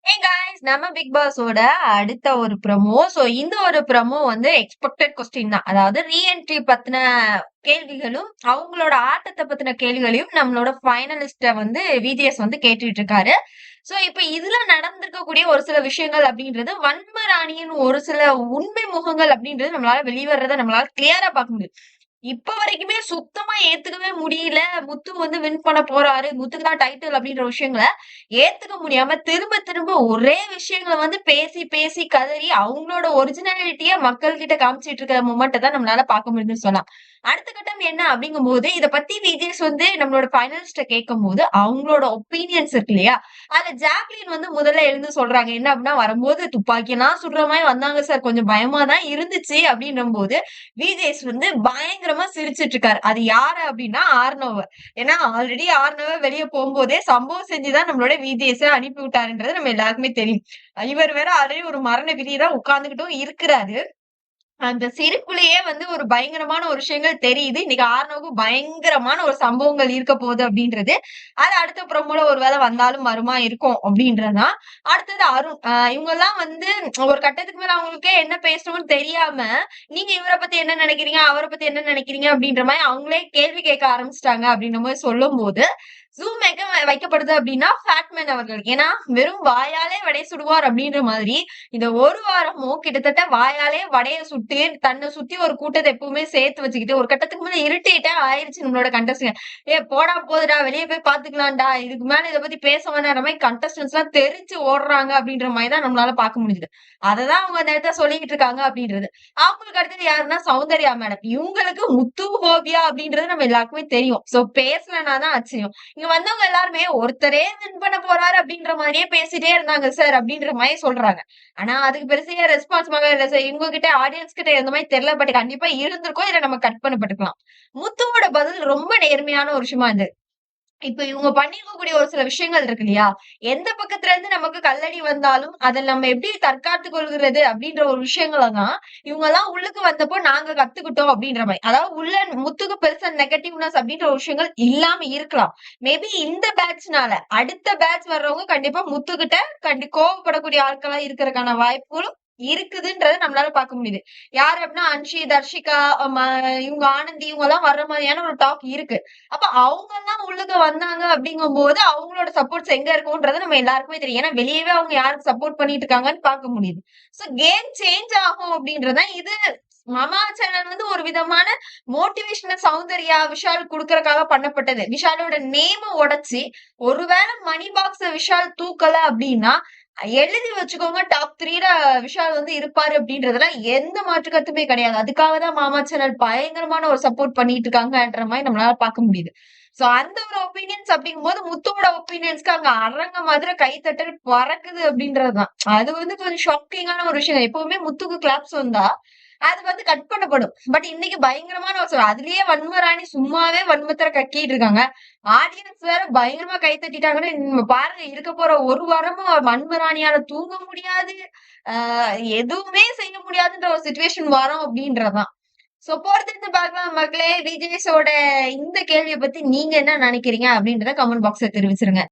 Hey guys, நம்ம big பாஸோட அடுத்த ஒரு ப்ரோமோ. இந்த ஒரு ப்ரோமோ வந்து எக்ஸ்பெக்டட் கொஸ்டின் தான். அதாவது ரீஎன்ட்ரி பத்தின கேள்விகளும், அவங்களோட ஆட்டத்த பத்தின கேள்விகளையும் நம்மளோட ஃபைனலிஸ்ட்ட வந்து விஜிஎஸ் வந்து கேட்டுட்டு இருக்காரு. இப்ப இதுல நடந்திருக்கக்கூடிய ஒரு சில விஷயங்கள் அப்படின்றது, வன்மராணியின் ஒரு சில உண்மை முகங்கள் அப்படின்றது நம்மளால வெளிவர்றத நம்மளால கிளியரா பார்க்க முடியுது. இப்ப வரைக்குமே சுத்தமா ஏத்துக்கவே முடியல. முத்து வந்து வின் பண்ண போறாரு. முத்துக்கு தான் டைட்டில் அப்படின்ற விஷயங்கள ஏத்துக்க முடியாம திரும்ப திரும்ப ஒரே விஷயங்கள வந்து பேசி பேசி கதறி அவங்களோட ஒரிஜினாலிட்டிய மக்கள் கிட்ட காமிச்சிட்டு இருக்கிற மொமெண்ட்ட தான் நம்மளால பார்க்க முடியுதுன்னு சொல்லலாம். அடுத்த கட்டம் என்ன அப்படிங்கும்போது, இத பத்தி விஜேஸ் வந்து நம்மளோட ஃபைனலிஸ்ட்ட கேட்கும்போது, அவங்களோட ஒப்பீனியன்ஸ் இருக்கு இல்லையா? அதுல ஜாக்லின் வந்து முதல்ல எழுந்து சொல்றாங்க. என்ன அப்படின்னா, "வரும்போது துப்பாக்கிலாம் சுடுற மாரி வந்தாங்க சார். கொஞ்சம் பயமா தான் இருந்துச்சு." அப்படின்னும்போது, விஜேஸ் வந்து பயங்கரமா சிரிச்சிட்டு இருக்காரு. அது யாரு அப்படின்னா ஆர்னவ. ஏன்னா ஆல்ரெடி ஆர்னவ வெளிய போம்போதே சம்பவம் செஞ்சு தான் நம்மளோட விஜேஸ அனுப்பி விட்டாருன்றது நம்ம எல்லாருக்குமே தெரியும். இவர் வேற ஆல்ரெடி ஒரு மரண வெறியில உட்கார்ந்துகிட்டும் இருக்கிறாரு. அந்த சிரிப்புலயே வந்து ஒரு பயங்கரமான ஒரு விஷயங்கள் தெரியுது. இன்னைக்கு ஆர்னவுக்கு பயங்கரமான ஒரு சம்பவங்கள் இருக்க போகுது அப்படின்றது. அது அடுத்த ப்ரோமோல ஒரு வேளை வந்தாலும் வருமா இருக்கும் அப்படின்றதுதான். அடுத்தது அருண். இவங்கலாம் வந்து ஒரு கட்டத்துக்கு மேல அவங்களுக்கே என்ன பேசணும்னு தெரியாம, நீங்க இவர பத்தி என்ன நினைக்கிறீங்க? அவர பத்தி என்ன நினைக்கிறீங்க? அப்படின்ற மாரி அவங்களே கேள்வி கேட்க ஆரம்பிச்சுட்டாங்க அப்படின்ற மாரி சொல்லும்போது, ஜூம் எங்க வைக்கப்படுது அப்படின்னா, ஃபேட்மேன் அவர்கள். ஏன்னா, வெறும் வாயாலே வடை சுடுவார் அப்படின்ற மாதிரி, இந்த ஒரு வாரமும் கிட்டத்தட்ட வாயாலே வடைய சுட்டு, தன்னை சுத்தி ஒரு கூட்டத்த எப்பவுமே சேர்த்து வச்சுக்கிட்டு, ஒரு கட்டத்துக்கு மேல இரிட்டேட்டா ஆயிருச்சு நம்மளோட கண்டஸ்டன்ட். போடா போதுடா, வெளிய போய் பாத்துக்கலாம்டா. இதுக்கு மேல இத பத்தி பேச வேணாம்ன்ற மாரி கண்டஸ்டன்ட்ஸ்லாம் தெறிச்சு ஓடுறாங்க அப்படின்ற மாரி தான் நம்மளால பார்க்க முடியுது. அததான் அவங்க அந்த இடத்துல சொல்லிக்கிட்டு இருக்காங்க அப்படின்றது. அவங்களுக்கு அடுத்தது யாருன்னா சௌந்தர்யா மேடம். இவங்களுக்கு முத்து ஹோபியா அப்படின்றது நம்ம எல்லாருக்குமே தெரியும். பேசலனா தான் ஆச்சரியம். இங்க வந்தவங்க எல்லாருமே ஒருத்தரே வின் பண்ண போறாரு அப்படின்ற மாதிரியே பேசிட்டே இருந்தாங்க சார் அப்படின்ற மாதிரி சொல்றாங்க. ஆனா அதுக்கு பெருசா ரெஸ்பான்ஸ் இல்ல சார். இவங்க கிட்ட ஆடியன்ஸ் கிட்ட எந்த மாதிரி தெரியல. பட் கண்டிப்பா இருந்திருக்கும். இதை நம்ம கட் பண்ணப்பட்டுக்கலாம். முத்துவோட பதில் ரொம்ப நேர்மையான ஒரு விஷயமா இருந்தது. இப்ப இவங்க பண்ணியிருக்கக்கூடிய ஒரு சில விஷயங்கள் இருக்கு இல்லையா? எந்த பக்கத்துல இருந்து நமக்கு கல்லடி வந்தாலும், அத நம்ம எப்படி தற்காத்துக் கொள்கிறது அப்படின்ற ஒரு விஷயங்கள தான், இவங்கலாம் உள்ளுக்கு வந்தப்போ நாங்க கத்துக்கிட்டோம் அப்படின்ற மாரி. அதாவது உள்ள முத்துக்கு பெருசா நெகட்டிவ்னஸ் அப்படின்ற ஒரு விஷயங்கள் இல்லாம இருக்கலாம். மேபி இந்த பேட்ச்னால, அடுத்த பேட்ச் வர்றவங்க கண்டிப்பா முத்துக்கிட்ட கோவப்படக்கூடிய ஆட்களா இருக்கறதுக்கான வாய்ப்புகளும் இருக்குதுன்றத நம்மளால பார்க்க முடியுது. யாரு அப்படின்னா அன்ஷி, தர்ஷிகா, இவங்க ஆனந்தி இவங்கலாம் வர்ற மாரியான ஒரு டாக் இருக்கு. அப்ப அவங்கலாம் உள்ளுக்க வந்தாங்க அப்படிங்கும்போது, அவங்களோட சப்போர்ட்ஸ் எங்க இருக்கும்ன்றது நம்ம எல்லாருக்குமே தெரியும். ஏன்னா வெளியவே அவங்க யாருக்கு சப்போர்ட் பண்ணிட்டு இருக்காங்கன்னு பார்க்க முடியுது. கேம் சேஞ்ச் ஆகும் அப்படின்றதுதான் இது. மாமா சேனல் வந்து ஒரு விதமான மோட்டிவேஷனல் சௌந்தர்யா, விஷால் குடுக்கறதுக்காக பண்ணப்பட்டது. விஷாலோட நேம உடைச்சு, ஒருவேளை மணி பாக்ஸ விஷால் தூக்கல அப்படின்னா, எழுதி வச்சுக்கோங்க டாப் 3ல விஷால் வந்து இருப்பாரு அப்படின்றதுல எந்த மாற்று கருத்துமே கிடையாது. அதுக்காக தான் மாமா சேனல் பயங்கரமான ஒரு சப்போர்ட் பண்ணிட்டு இருக்காங்கன்ற மாரி நம்மளால பார்க்க முடியுது. அந்த ஒரு ஒப்பீனியன்ஸ் அப்படிங்கும்போது, முத்துவோட ஒப்பீனியன்ஸ்க்கு அங்க அரங்க மாதிரி கைத்தட்டல் பறக்குது அப்படின்றதுதான். அது வந்து கொஞ்சம் ஷாக்கிங்கான ஒரு விஷயம். எப்பவுமே முத்துக்கு கிளாப்ஸ் வந்தா, அது வந்து கட் பண்ணப்படும். பட் இன்னைக்கு பயங்கரமான ஒரு அதுலயே வன்மராணி சும்மாவே வன்மத்துல கக்கிட்டு இருக்காங்க. ஆடியன்ஸ் வேற பயங்கரமா கை தட்டிட்டாங்கன்னு நீங்க பாருங்க, இருக்க போற ஒரு வாரமும் வன்மராணியால தூங்க முடியாது. எதுவுமே செய்ய முடியாதுன்ற ஒரு சிச்சுவேஷன் வரும் அப்படின்றதுதான். பொறுத்திருந்து பார்க்கலாம் மக்களே. விஜேஷோட இந்த கேள்விய பத்தி நீங்க என்ன நினைக்கிறீங்க அப்படின்றத கமெண்ட் பாக்ஸ்ல தெரிவிச்சிருங்க.